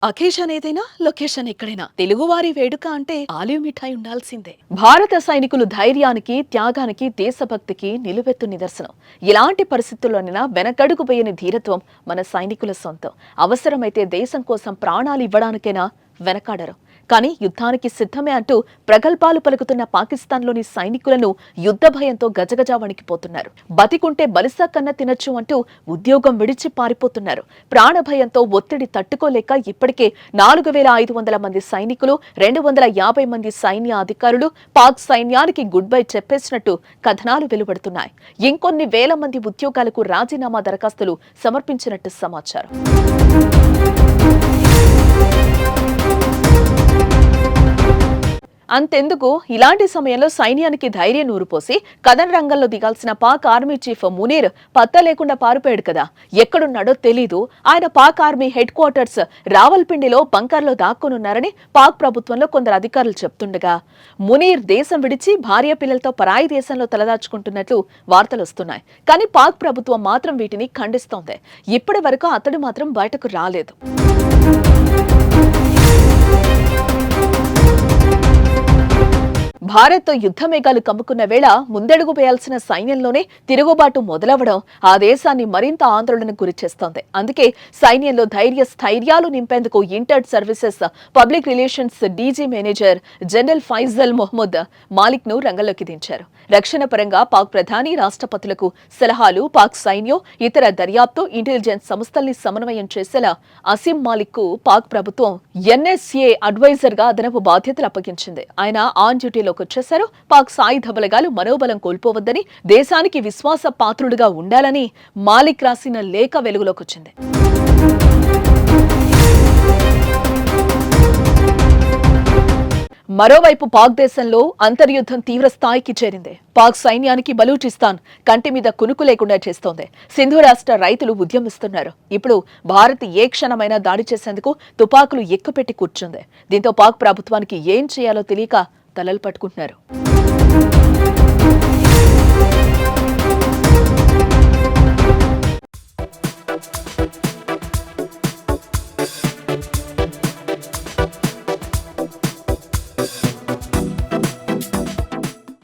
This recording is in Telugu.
అకేషన్ ఏదైనా లొకేషన్ ఎక్కడైనా తెలుగువారి వేడుక అంటే ఆలివ్ మిఠాయి ఉండాల్సిందే. భారత సైనికులు ధైర్యానికి, త్యాగానికి, దేశభక్తికి నిలువెత్తు నిదర్శనం. ఎలాంటి పరిస్థితుల్లోనైనా వెనకడుగు వేయని ధీరత్వం మన సైనికుల సొంతం. అవసరమైతే దేశం కోసం ప్రాణాలు ఇవ్వడానికైనా వెనకాడరు. కానీ యుద్ధానికి సిద్ధమే అంటూ ప్రగల్భాలు పలుకుతున్న పాకిస్తాన్లోని సైనికులను యుద్ధ భయంతో గజగజా వణికిపోతున్నారు. బతికుంటే బలిసా కన్నా తినొచ్చు అంటూ ఉద్యోగం విడిచి పారిపోతున్నారు. ప్రాణభయంతో ఒత్తిడి తట్టుకోలేక ఇప్పటికే 4500 మంది సైనికులు, 250 మంది సైన్య అధికారులు పాక్ సైన్యానికి గుడ్ బై చెప్పేసినట్టు కథనాలు వెలువడుతున్నాయి. ఇంకొన్ని వేల మంది ఉద్యోగాలకు రాజీనామా దరఖాస్తులు సమర్పించినట్టు సమాచారం. అంతెందుకు, ఇలాంటి సమయంలో సైన్యానికి ధైర్యం నూరుపోసి కథన రంగంలో దిగాల్సిన పాక్ ఆర్మీ చీఫ్ మునీర్ పత్తా లేకుండా పారిపోయాడు కదా. ఎక్కడున్నాడో తెలీదు. ఆయన పాక్ ఆర్మీ హెడ్ క్వార్టర్స్ రావల్పిండిలో బంకర్లో దాక్కునున్నారని పాక్ ప్రభుత్వంలో కొందరు అధికారులు చెప్తుండగా, మునీర్ దేశం విడిచి భార్య పిల్లలతో పరాయి దేశంలో తలదాచుకుంటున్నట్లు వార్తలు వస్తున్నాయి. కానీ పాక్ ప్రభుత్వం మాత్రం వీటిని ఖండిస్తోంది. ఇప్పటి వరకు అతడు మాత్రం బయటకు రాలేదు. భారత్తో యుద్ధ మేఘాలు కమ్ముకున్న వేళ ముందడుగు వేయాల్సిన సైన్యంలోనే తిరుగుబాటు మొదలవడం ఆ దేశాన్ని మరింత ఆందోళనకు గురిచేస్తోంది. అందుకే సైన్యంలో స్థైర్యాలు నింపేందుకు inter services public relations DG manager general Faisal Mohammad Malik ను రంగంలోకి దించారు. రక్షణ పరంగా పాక్ ప్రధాని, రాష్ట్రపతులకు సలహాలు, పాక్ సైన్యం, ఇతర దర్యాప్తు, ఇంటెలిజెన్స్ సంస్థల్ని సమన్వయం చేసేలా అసీం మాలిక్ కు పాక్ ప్రభుత్వం ఎన్ఎస్ఏ అడ్వైజర్ గా అదనపు బాధ్యతలు అప్పగించింది. ఆయన ఆన్ డ్యూటీలో వచ్చేశారు. పాక్ సాయుధ బలగాలు మనోబలం కోల్పోవద్దని, దేశానికి విశ్వాస పాత్రుడుగా ఉండాలని మాలిక్ రాసిన లేఖ వెలుగులోకి వచ్చింది. మరోవైపు పాక్ దేశంలో అంతర్యుద్ధం తీవ్ర స్థాయికి చేరింది. పాక్ సైన్యానికి బలూచిస్తాన్ కంటి మీద కునుకు లేకుండా చేస్తోంది. సింధు రాష్ట్ర రైతులు ఉద్యమిస్తున్నారు. ఇప్పుడు భారత్ ఏ క్షణమైనా దాడి చేసేందుకు తుపాకులు ఎక్కుపెట్టి కూర్చుంది. దీంతో పాక్ ప్రభుత్వానికి ఏం చేయాలో తెలియక తలలు పట్టుకుంటున్నారు.